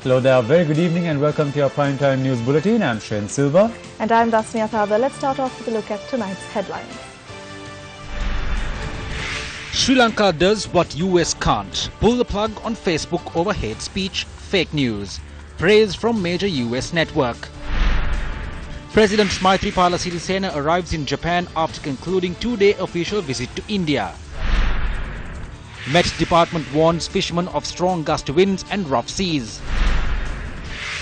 Hello there, very good evening and welcome to your Primetime News Bulletin. I'm Shane Silva. And I'm Dasnia Thaba. Let's start off with a look at tonight's headlines. Sri Lanka does what US can't. Pull the plug on Facebook over hate speech, fake news. Praise from major US network. President Maithripala Sirisena arrives in Japan after concluding two-day official visit to India. Met Department warns fishermen of strong gust winds and rough seas.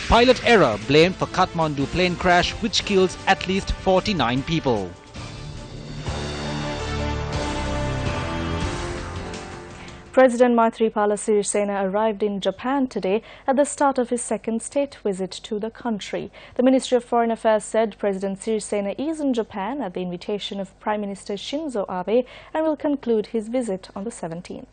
Pilot error blamed for Kathmandu plane crash which kills at least 49 people. President Maithripala Sirisena arrived in Japan today at the start of his second state visit to the country. The Ministry of Foreign Affairs said President Sirisena is in Japan at the invitation of Prime Minister Shinzo Abe and will conclude his visit on the 17th.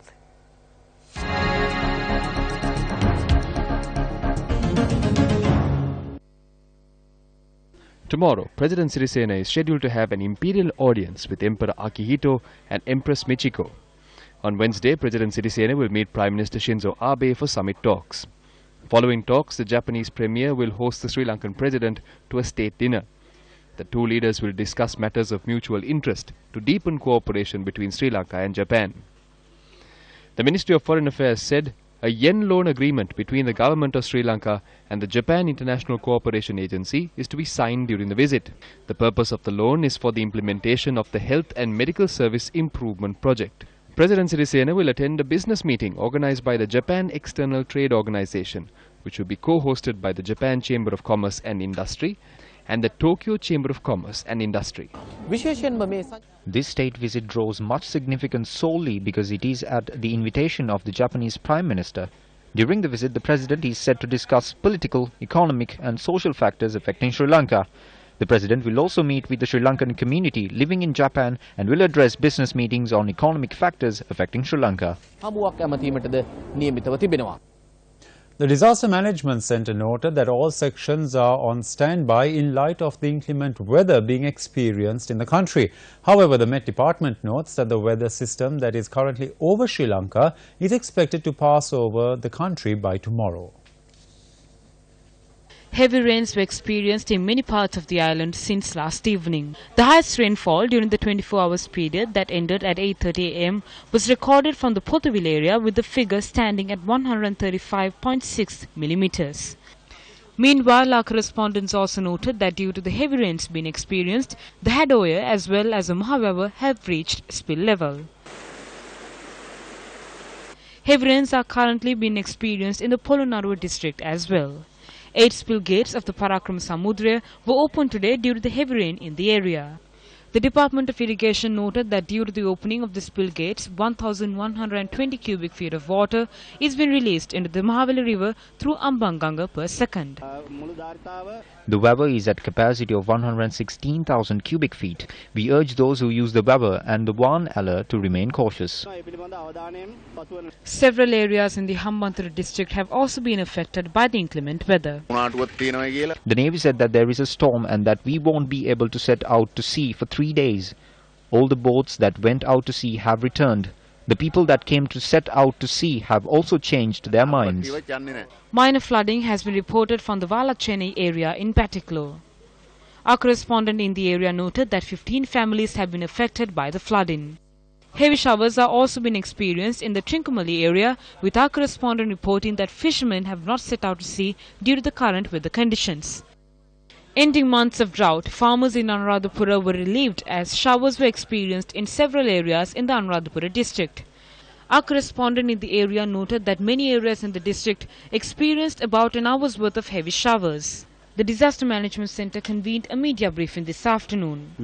Tomorrow, President Sirisena is scheduled to have an imperial audience with Emperor Akihito and Empress Michiko. On Wednesday, President Sirisena will meet Prime Minister Shinzo Abe for summit talks. Following talks, the Japanese Premier will host the Sri Lankan President to a state dinner. The two leaders will discuss matters of mutual interest to deepen cooperation between Sri Lanka and Japan. The Ministry of Foreign Affairs said a yen loan agreement between the government of Sri Lanka and the Japan International Cooperation Agency is to be signed during the visit. The purpose of the loan is for the implementation of the Health and Medical Service Improvement Project. President Sirisena will attend a business meeting organized by the Japan External Trade Organization, which will be co-hosted by the Japan Chamber of Commerce and Industry and the Tokyo Chamber of Commerce and Industry. This state visit draws much significance solely because it is at the invitation of the Japanese Prime Minister. During the visit, the President is set to discuss political, economic and social factors affecting Sri Lanka. The President will also meet with the Sri Lankan community living in Japan and will address business meetings on economic factors affecting Sri Lanka. The Disaster Management Centre noted that all sections are on standby in light of the inclement weather being experienced in the country. However, the Met Department notes that the weather system that is currently over Sri Lanka is expected to pass over the country by tomorrow. Heavy rains were experienced in many parts of the island since last evening. The highest rainfall during the 24 hours period that ended at 8:30 am was recorded from the Potterville area with the figure standing at 135.6 millimeters. Meanwhile, our correspondents also noted that due to the heavy rains being experienced, the Hadoya as well as the Mahawewa have reached spill level. Heavy rains are currently being experienced in the Polonnaruwa district as well. 8 spill gates of the Parakram Samudra were opened today due to the heavy rain in the area. The Department of Irrigation noted that due to the opening of the spill gates, 1,120 cubic feet of water is being released into the Mahaveli River through Ambanganga per second. The weber is at capacity of 116,000 cubic feet. We urge those who use the weber and the Wan Aller to remain cautious. Several areas in the Hambantota district have also been affected by the inclement weather. The Navy said that there is a storm and that we won't be able to set out to sea for 3 days. All the boats that went out to sea have returned. The people that came to set out to sea have also changed their minds. Minor flooding has been reported from the Valachennai area in particular. Our correspondent in the area noted that 15 families have been affected by the flooding. Heavy showers are also being experienced in the Trincomalee area, with our correspondent reporting that fishermen have not set out to sea due to the current weather conditions. Ending months of drought, farmers in Anuradhapura were relieved as showers were experienced in several areas in the Anuradhapura district. Our correspondent in the area noted that many areas in the district experienced about an hour's worth of heavy showers. The Disaster Management Centre convened a media briefing this afternoon.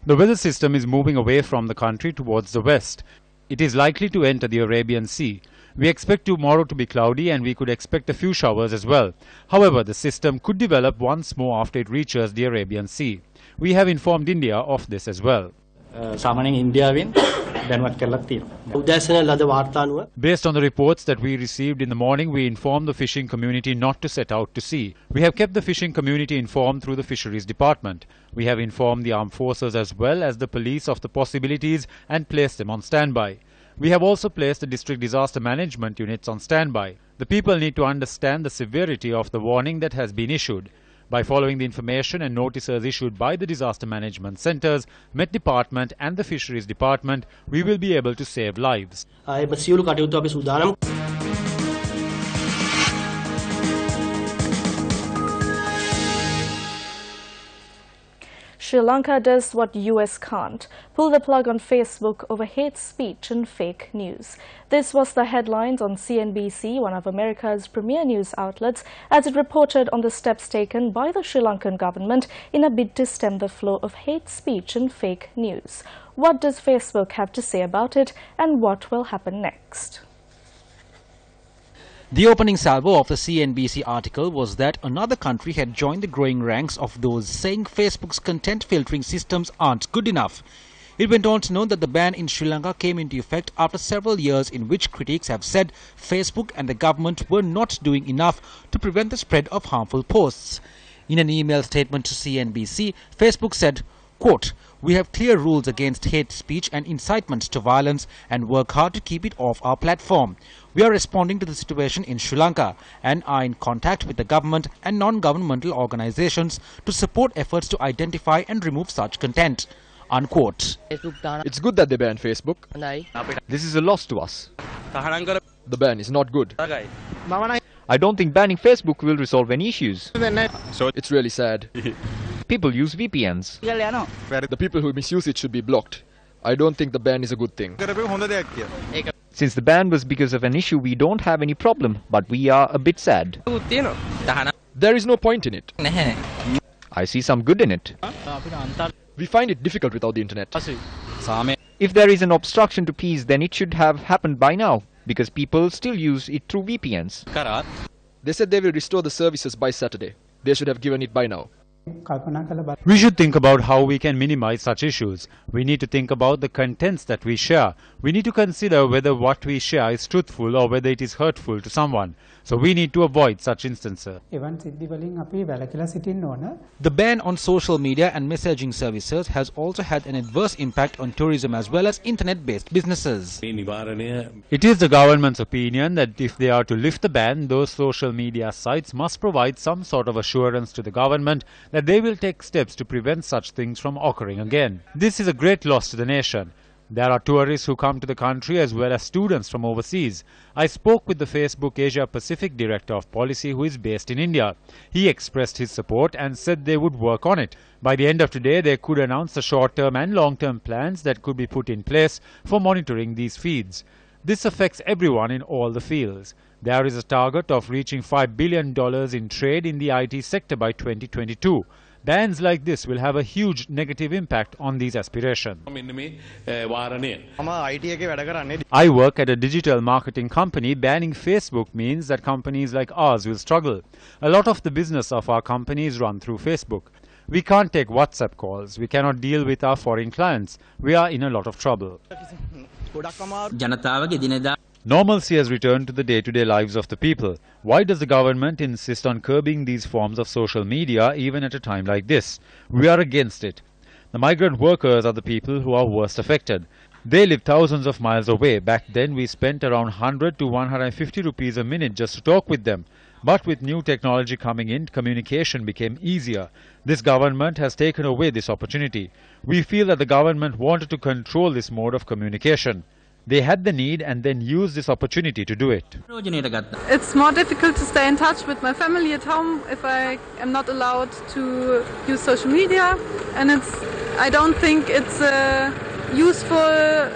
The weather system is moving away from the country towards the west. It is likely to enter the Arabian Sea. We expect tomorrow to be cloudy and we could expect a few showers as well. However, the system could develop once more after it reaches the Arabian Sea. We have informed India of this as well. Based on the reports that we received in the morning, we informed the fishing community not to set out to sea. We have kept the fishing community informed through the Fisheries Department. We have informed the armed forces as well as the police of the possibilities and placed them on standby. We have also placed the district disaster management units on standby. The people need to understand the severity of the warning that has been issued. By following the information and notices issued by the disaster management centres, Met Department and the Fisheries Department, we will be able to save lives. Sri Lanka does what US can't, pull the plug on Facebook over hate speech and fake news. This was the headlines on CNBC, one of America's premier news outlets, as it reported on the steps taken by the Sri Lankan government in a bid to stem the flow of hate speech and fake news. What does Facebook have to say about it, and what will happen next? The opening salvo of the CNBC article was that another country had joined the growing ranks of those saying Facebook's content filtering systems aren't good enough. It went on to note that the ban in Sri Lanka came into effect after several years in which critics have said Facebook and the government were not doing enough to prevent the spread of harmful posts. In an email statement to CNBC, Facebook said, quote, "We have clear rules against hate speech and incitement to violence and work hard to keep it off our platform. We are responding to the situation in Sri Lanka and are in contact with the government and non-governmental organizations to support efforts to identify and remove such content." Unquote. It's good that they banned Facebook. This is a loss to us. The ban is not good. I don't think banning Facebook will resolve any issues. So it's really sad. People use VPNs. The people who misuse it should be blocked. I don't think the ban is a good thing. Since the ban was because of an issue, we don't have any problem, but we are a bit sad. There is no point in it. I see some good in it. We find it difficult without the internet. If there is an obstruction to peace, then it should have happened by now, because people still use it through VPNs. They said they will restore the services by Saturday. They should have given it by now. We should think about how we can minimize such issues. We need to think about the contents that we share. We need to consider whether what we share is truthful or whether it is hurtful to someone. So we need to avoid such instances. The ban on social media and messaging services has also had an adverse impact on tourism as well as internet-based businesses. It is the government's opinion that if they are to lift the ban, those social media sites must provide some sort of assurance to the government that they will take steps to prevent such things from occurring again. This is a great loss to the nation. There are tourists who come to the country as well as students from overseas. I spoke with the Facebook Asia Pacific Director of Policy who is based in India. He expressed his support and said they would work on it. By the end of today, they could announce the short-term and long-term plans that could be put in place for monitoring these feeds. This affects everyone in all the fields. There is a target of reaching $5 billion in trade in the IT sector by 2022. Bans like this will have a huge negative impact on these aspirations. I work at a digital marketing company. Banning Facebook means that companies like ours will struggle. A lot of the business of our company is run through Facebook. We can't take WhatsApp calls. We cannot deal with our foreign clients. We are in a lot of trouble. Normalcy has returned to the day-to-day lives of the people. Why does the government insist on curbing these forms of social media even at a time like this? We are against it. The migrant workers are the people who are worst affected. They live thousands of miles away. Back then we spent around 100 to 150 rupees a minute just to talk with them. But with new technology coming in, communication became easier. This government has taken away this opportunity. We feel that the government wanted to control this mode of communication. They had the need and then used this opportunity to do it. It's more difficult to stay in touch with my family at home if I am not allowed to use social media, and I don't think it's a useful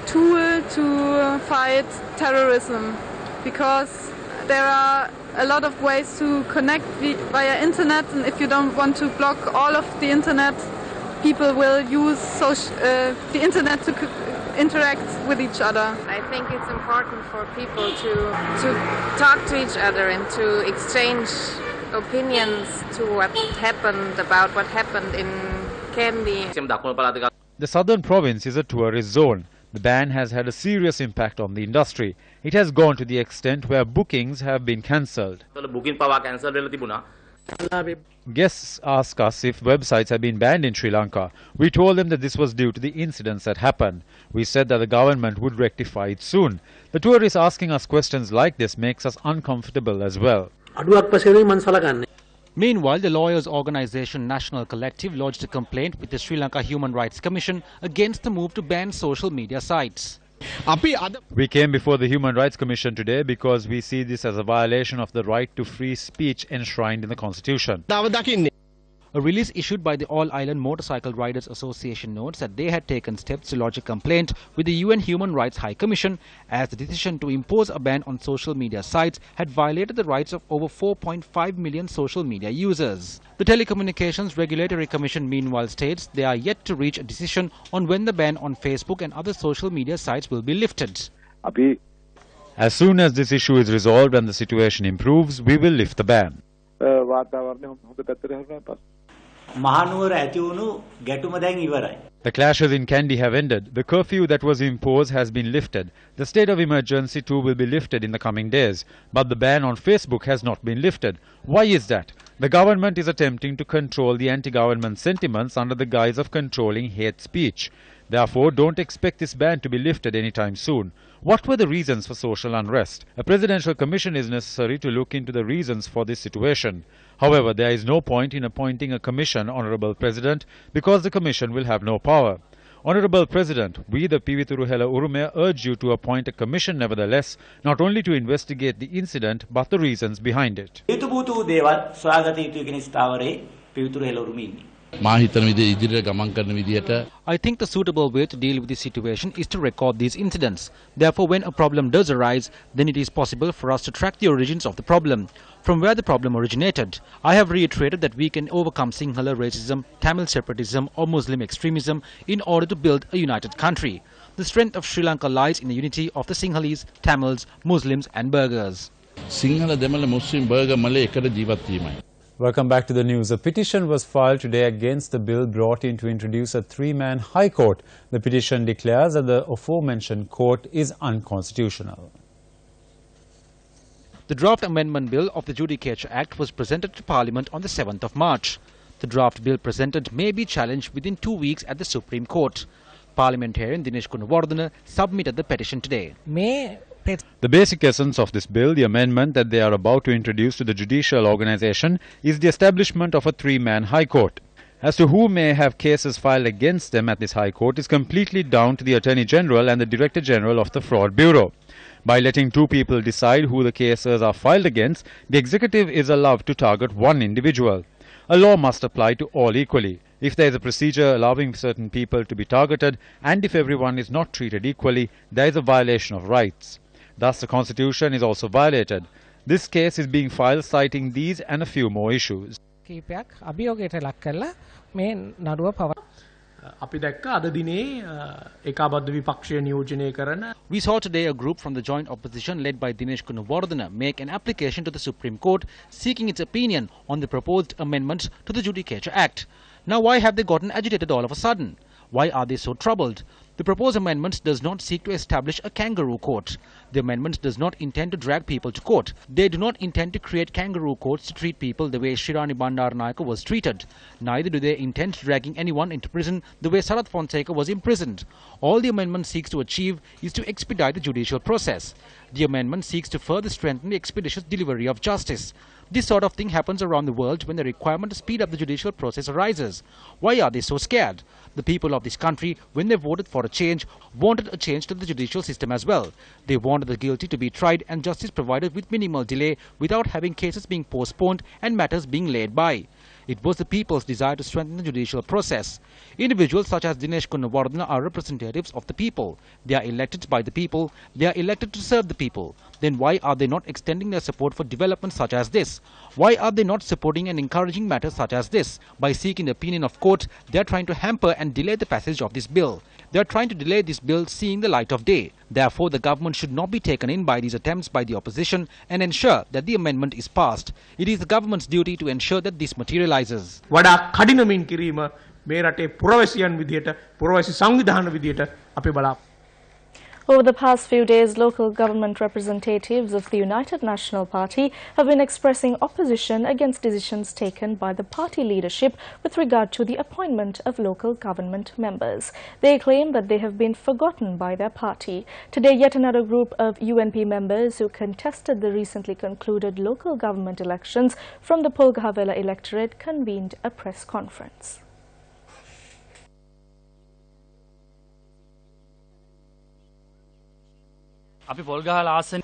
tool to fight terrorism, because there are a lot of ways to connect via internet, and if you don't want to block all of the internet, people will use the internet to interact with each other. I think it's important for people to talk to each other and to exchange opinions to what happened, about what happened in Kandy. The southern province is a tourist zone. The ban has had a serious impact on the industry. It has gone to the extent where bookings have been cancelled. Guests asked us if websites have been banned in Sri Lanka. We told them that this was due to the incidents that happened. We said that the government would rectify it soon. The tourists asking us questions like this makes us uncomfortable as well. Meanwhile, the lawyers' organisation National Collective lodged a complaint with the Sri Lanka Human Rights Commission against the move to ban social media sites. We came before the Human Rights Commission today because we see this as a violation of the right to free speech enshrined in the Constitution. A release issued by the All Island Motorcycle Riders Association notes that they had taken steps to lodge a complaint with the UN Human Rights High Commission as the decision to impose a ban on social media sites had violated the rights of over 4.5 million social media users. The Telecommunications Regulatory Commission meanwhile states they are yet to reach a decision on when the ban on Facebook and other social media sites will be lifted. As soon as this issue is resolved and the situation improves, we will lift the ban. The clashes in Kandy have ended. The curfew that was imposed has been lifted. The state of emergency too will be lifted in the coming days. But the ban on Facebook has not been lifted. Why is that? The government is attempting to control the anti-government sentiments under the guise of controlling hate speech. Therefore, don't expect this ban to be lifted anytime soon. What were the reasons for social unrest? A presidential commission is necessary to look into the reasons for this situation. However, there is no point in appointing a commission, Honourable President, because the commission will have no power. Honourable President, we the Pivituruhela Urume urge you to appoint a commission nevertheless, not only to investigate the incident, but the reasons behind it. I think the suitable way to deal with this situation is to record these incidents. Therefore, when a problem does arise, then it is possible for us to track the origins of the problem, from where the problem originated. I have reiterated that we can overcome Sinhala racism, Tamil separatism or Muslim extremism in order to build a united country. The strength of Sri Lanka lies in the unity of the Sinhalese, Tamils, Muslims and Burghers. Sinhala Demala Muslim Burgher Malay ekada jeevat weemai. Welcome back to the news. A petition was filed today against the bill brought in to introduce a three-man high court. The petition declares that the aforementioned court is unconstitutional. The draft amendment bill of the Judicature Act was presented to Parliament on the 7th of March. The draft bill presented may be challenged within 2 weeks at the Supreme Court. Parliamentarian Dinesh Gunawardena submitted the petition today. The basic essence of this bill, the amendment that they are about to introduce to the judicial organization, is the establishment of a three-man high court. As to who may have cases filed against them at this high court is completely down to the Attorney General and the Director General of the Fraud Bureau. By letting two people decide who the cases are filed against, the executive is allowed to target one individual. A law must apply to all equally. If there is a procedure allowing certain people to be targeted, and if everyone is not treated equally, there is a violation of rights. Thus, the Constitution is also violated. This case is being filed citing these and a few more issues. We saw today a group from the joint opposition led by Dinesh Gunawardena make an application to the Supreme Court seeking its opinion on the proposed amendments to the Judicature Act. Now, why have they gotten agitated all of a sudden? Why are they so troubled? The proposed amendments does not seek to establish a kangaroo court. The amendment does not intend to drag people to court. They do not intend to create kangaroo courts to treat people the way Shirani Bandaranaike was treated. Neither do they intend dragging anyone into prison the way Sarath Fonseca was imprisoned. All the amendment seeks to achieve is to expedite the judicial process. The amendment seeks to further strengthen the expeditious delivery of justice. This sort of thing happens around the world when the requirement to speed up the judicial process arises. Why are they so scared? The people of this country, when they voted for a change, wanted a change to the judicial system as well. They wanted the guilty to be tried and justice provided with minimal delay without having cases being postponed and matters being laid by. It was the people's desire to strengthen the judicial process. Individuals such as Dinesh Gunawardena are representatives of the people. They are elected by the people. They are elected to serve the people. Then why are they not extending their support for development such as this? Why are they not supporting and encouraging matters such as this? By seeking the opinion of court, they are trying to hamper and delay the passage of this bill. They are trying to delay this bill seeing the light of day. Therefore, the government should not be taken in by these attempts by the opposition and ensure that the amendment is passed. It is the government's duty to ensure that this materializes. වඩා කඩිනමින් කිරීම මේ රටේ පුරවැසියන් විදියට පුරවැසි සංවිධාන විදියට අපි බලා Over the past few days, local government representatives of the United National Party have been expressing opposition against decisions taken by the party leadership with regard to the appointment of local government members. They claim that they have been forgotten by their party. Today, yet another group of UNP members who contested the recently concluded local government elections from the Polghavela electorate convened a press conference.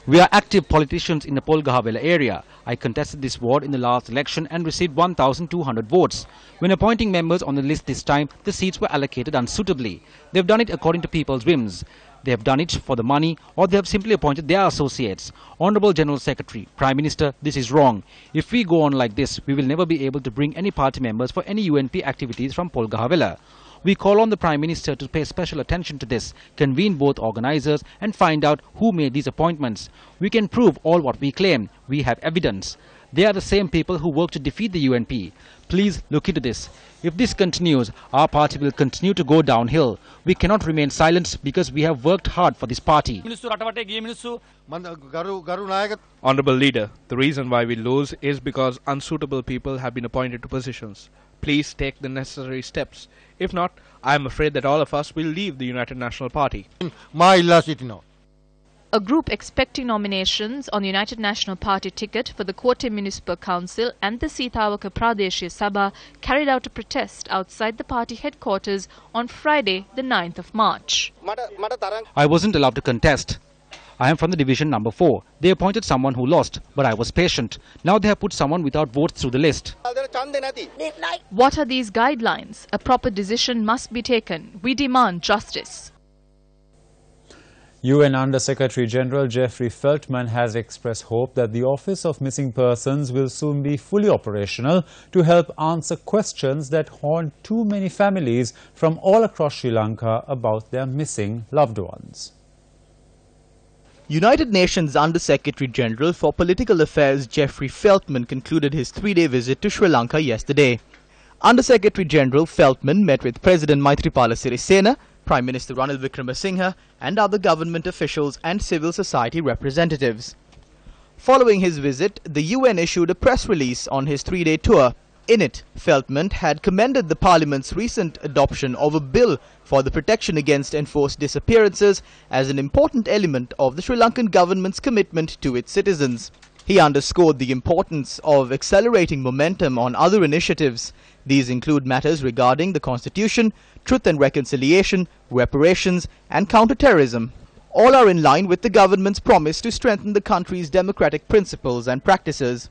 We are active politicians in the Polghavela area. I contested this ward in the last election and received 1,200 votes. When appointing members on the list this time, the seats were allocated unsuitably. They have done it according to people's whims. They have done it for the money, or they have simply appointed their associates. Honorable General Secretary, Prime Minister, this is wrong. If we go on like this, we will never be able to bring any party members for any UNP activities from Polghavela. We call on the Prime Minister to pay special attention to this, convene both organisers and find out who made these appointments. We can prove all what we claim. We have evidence. They are the same people who work to defeat the UNP. Please look into this. If this continues, our party will continue to go downhill. We cannot remain silent because we have worked hard for this party. Honourable Leader, the reason why we lose is because unsuitable people have been appointed to positions. Please take the necessary steps. If not, I am afraid that all of us will leave the United National Party. A group expecting nominations on the United National Party ticket for the Kotte Municipal Council and the Sitawaka Pradeshya Sabha carried out a protest outside the party headquarters on Friday, the 9th of March. I wasn't allowed to contest. I am from the division number 4. They appointed someone who lost, but I was patient. Now they have put someone without votes through the list. What are these guidelines? A proper decision must be taken. We demand justice. UN Under-Secretary-General Jeffrey Feltman has expressed hope that the Office of Missing Persons will soon be fully operational to help answer questions that haunt too many families from all across Sri Lanka about their missing loved ones. United Nations Under-Secretary-General for Political Affairs Jeffrey Feltman concluded his 3-day visit to Sri Lanka yesterday. Under-Secretary-General Feltman met with President Maithripala Sirisena, Prime Minister Ranil Wickremesinghe and other government officials and civil society representatives. Following his visit, the UN issued a press release on his 3-day tour. In it, Feltman had commended the Parliament's recent adoption of a bill for the protection against enforced disappearances as an important element of the Sri Lankan government's commitment to its citizens. He underscored the importance of accelerating momentum on other initiatives. These include matters regarding the Constitution, truth and reconciliation, reparations and counter-terrorism. All are in line with the government's promise to strengthen the country's democratic principles and practices.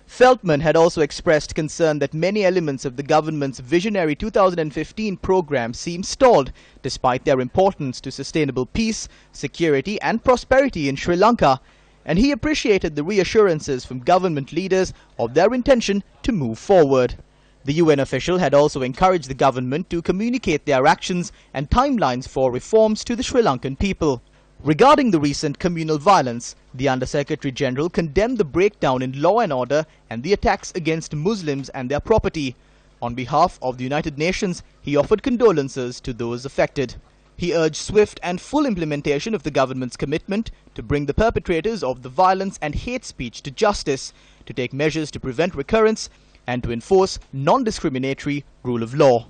Feltman had also expressed concern that many elements of the government's visionary 2015 program seem stalled, despite their importance to sustainable peace, security and prosperity in Sri Lanka, and he appreciated the reassurances from government leaders of their intention to move forward. The UN official had also encouraged the government to communicate their actions and timelines for reforms to the Sri Lankan people. Regarding the recent communal violence, the Under-Secretary-General condemned the breakdown in law and order and the attacks against Muslims and their property. On behalf of the United Nations, he offered condolences to those affected. He urged swift and full implementation of the government's commitment to bring the perpetrators of the violence and hate speech to justice, to take measures to prevent recurrence, and to enforce non-discriminatory rule of law.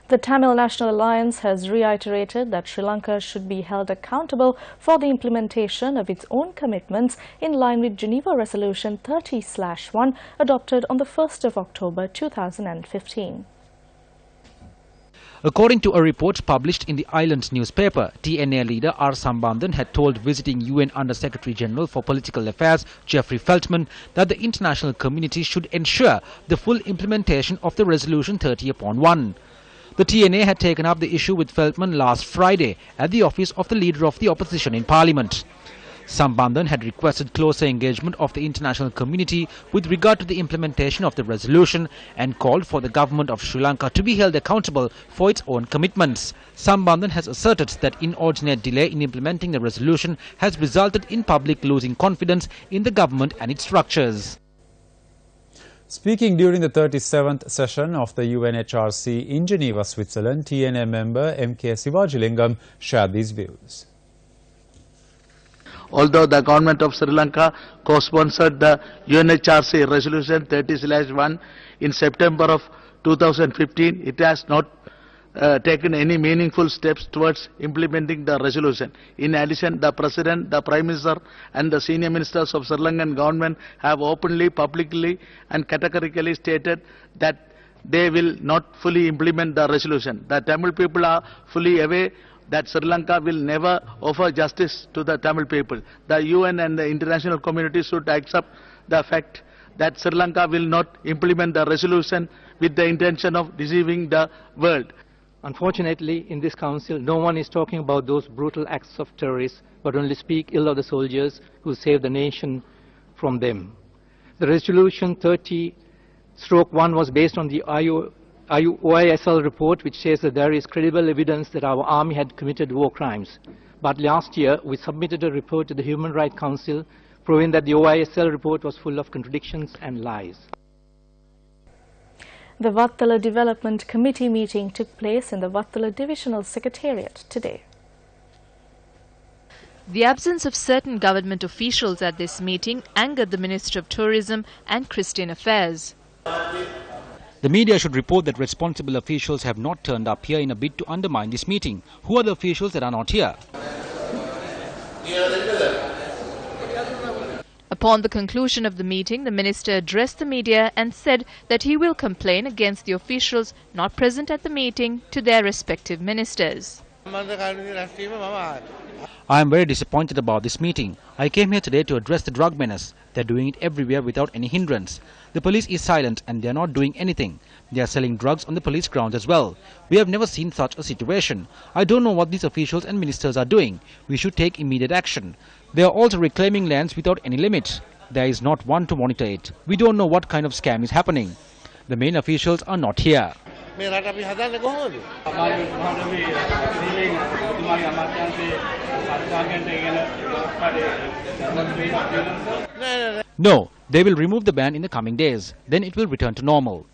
The Tamil National Alliance has reiterated that Sri Lanka should be held accountable for the implementation of its own commitments in line with Geneva Resolution 30/1 adopted on the 1st of October 2015. According to a report published in the island newspaper, TNA leader R. Sambandhan had told visiting UN Under-Secretary-General for Political Affairs Jeffrey Feltman that the international community should ensure the full implementation of the Resolution 30/1. The TNA had taken up the issue with Feltman last Friday at the office of the Leader of the Opposition in Parliament. Sambandhan had requested closer engagement of the international community with regard to the implementation of the resolution and called for the government of Sri Lanka to be held accountable for its own commitments. Sambandhan has asserted that inordinate delay in implementing the resolution has resulted in public losing confidence in the government and its structures. Speaking during the 37th session of the UNHRC in Geneva, Switzerland, TNA member MKCAR shared these views. Although the government of Sri Lanka co-sponsored the UNHRC resolution 30/1 in September of 2015, it has not taken any meaningful steps towards implementing the resolution. In addition, the President, the Prime Minister and the senior ministers of Sri Lankan government have openly, publicly and categorically stated that they will not fully implement the resolution. The Tamil people are fully aware that Sri Lanka will never offer justice to the Tamil people. The UN and the international community should accept the fact that Sri Lanka will not implement the resolution with the intention of deceiving the world. Unfortunately, in this council, no one is talking about those brutal acts of terrorists, but only speak ill of the soldiers who saved the nation from them. The resolution 30/1 was based on the OISL report, which says that there is credible evidence that our army had committed war crimes. But last year, we submitted a report to the Human Rights Council proving that the OISL report was full of contradictions and lies. The Vattala Development Committee meeting took place in the Vattala Divisional Secretariat today. The absence of certain government officials at this meeting angered the Minister of Tourism and Christian Affairs. The media should report that responsible officials have not turned up here in a bid to undermine this meeting. Who are the officials that are not here? Upon the conclusion of the meeting, the minister addressed the media and said that he will complain against the officials not present at the meeting to their respective ministers. I am very disappointed about this meeting. I came here today to address the drug menace. They are doing it everywhere without any hindrance. The police is silent and they are not doing anything. They are selling drugs on the police grounds as well. We have never seen such a situation. I don't know what these officials and ministers are doing. We should take immediate action. They are also reclaiming lands without any limit. There is not one to monitor it. We don't know what kind of scam is happening. The main officials are not here. No, they will remove the ban in the coming days. Then it will return to normal.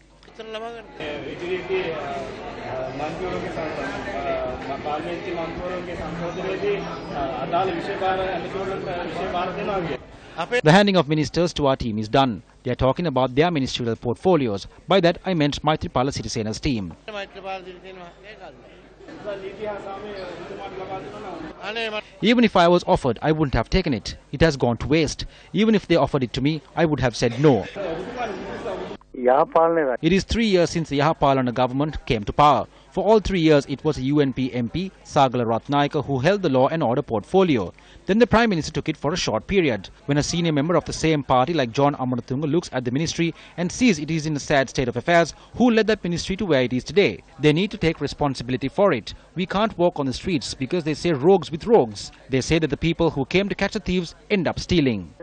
The handing of ministers to our team is done. They are talking about their ministerial portfolios. By that I meant Maithripala Sirisena's team. Even if I was offered, I wouldn't have taken it. It has gone to waste. Even if they offered it to me, I would have said no. It is 3 years since the Yahapalana government came to power. For all 3 years, it was a UNP MP, Sagala Ratnayaka, who held the law and order portfolio. Then the Prime Minister took it for a short period. When a senior member of the same party like John Amanatunga looks at the ministry and sees it is in a sad state of affairs, who led that ministry to where it is today? They need to take responsibility for it. We can't walk on the streets because they say rogues with rogues. They say that the people who came to catch the thieves end up stealing.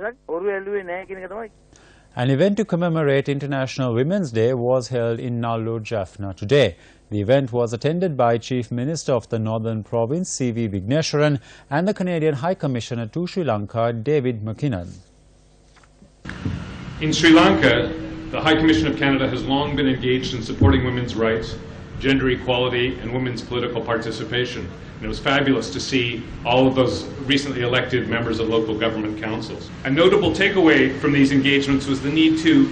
An event to commemorate International Women's Day was held in Nalur, Jaffna today. The event was attended by Chief Minister of the Northern Province, C.V. Vigneswaran, and the Canadian High Commissioner to Sri Lanka, David McKinnon. In Sri Lanka, the High Commission of Canada has long been engaged in supporting women's rights, gender equality, and women's political participation. And it was fabulous to see all of those recently elected members of local government councils. A notable takeaway from these engagements was the need to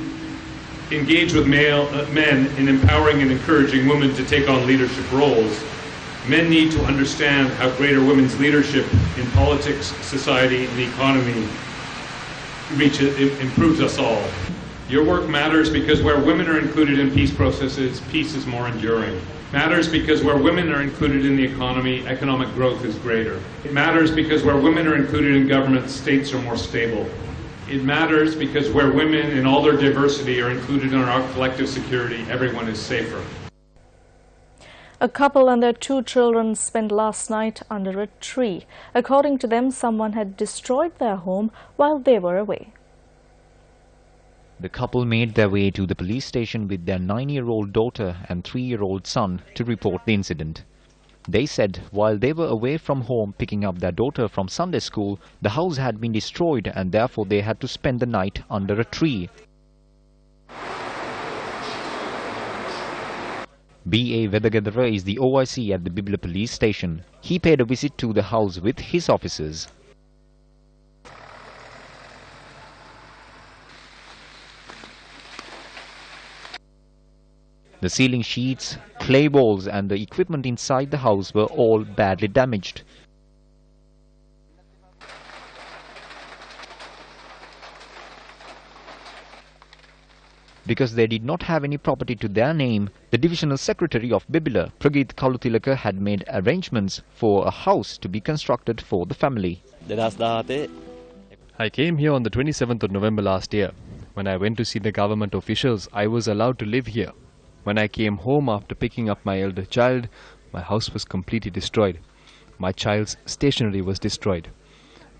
engage with men in empowering and encouraging women to take on leadership roles. Men need to understand how greater women's leadership in politics, society, and the economy improves us all. Your work matters because where women are included in peace processes, peace is more enduring. Matters because where women are included in the economy, economic growth is greater. It matters because where women are included in government, states are more stable. It matters because where women in all their diversity are included in our collective security, everyone is safer. A couple and their 2 children spent last night under a tree. According to them, someone had destroyed their home while they were away. The couple made their way to the police station with their 9-year-old daughter and 3-year-old son to report the incident. They said while they were away from home picking up their daughter from Sunday school, the house had been destroyed and therefore they had to spend the night under a tree. B.A. Vedagadara is the OIC at the Bibla police station. He paid a visit to the house with his officers. The ceiling sheets, clay walls and the equipment inside the house were all badly damaged. Because they did not have any property to their name, the Divisional Secretary of Bibila, Prageeth Kalutilaka, had made arrangements for a house to be constructed for the family. I came here on the 27th of November last year. When I went to see the government officials, I was allowed to live here. When I came home after picking up my elder child, my house was completely destroyed. My child's stationery was destroyed.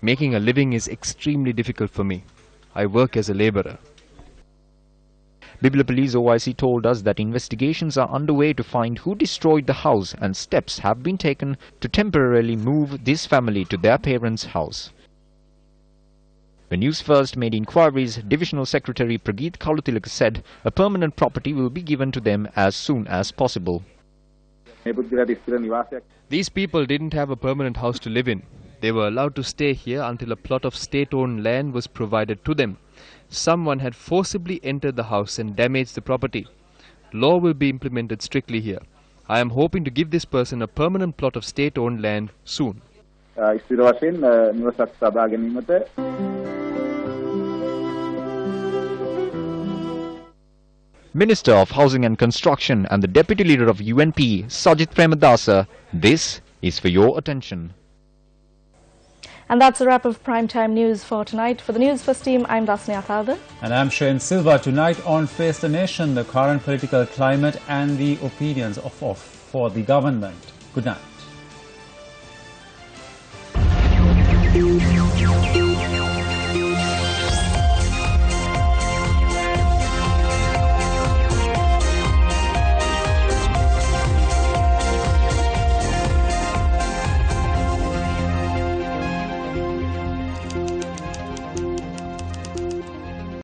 Making a living is extremely difficult for me. I work as a labourer. Bibla Police OIC told us that investigations are underway to find who destroyed the house and steps have been taken to temporarily move this family to their parents' house. When News First made inquiries, Divisional Secretary Prageeth Kalutilaka said a permanent property will be given to them as soon as possible. These people didn't have a permanent house to live in. They were allowed to stay here until a plot of state-owned land was provided to them. Someone had forcibly entered the house and damaged the property. Law will be implemented strictly here. I am hoping to give this person a permanent plot of state-owned land soon. Minister of Housing and Construction and the Deputy Leader of UNP, Sajith Premadasa, this is for your attention. And that's a wrap of Primetime News for tonight. For the News First team, I'm Dasnia Thalda. And I'm Shane Silva. Tonight on Face the Nation, the current political climate and the opinions for the government. Good night.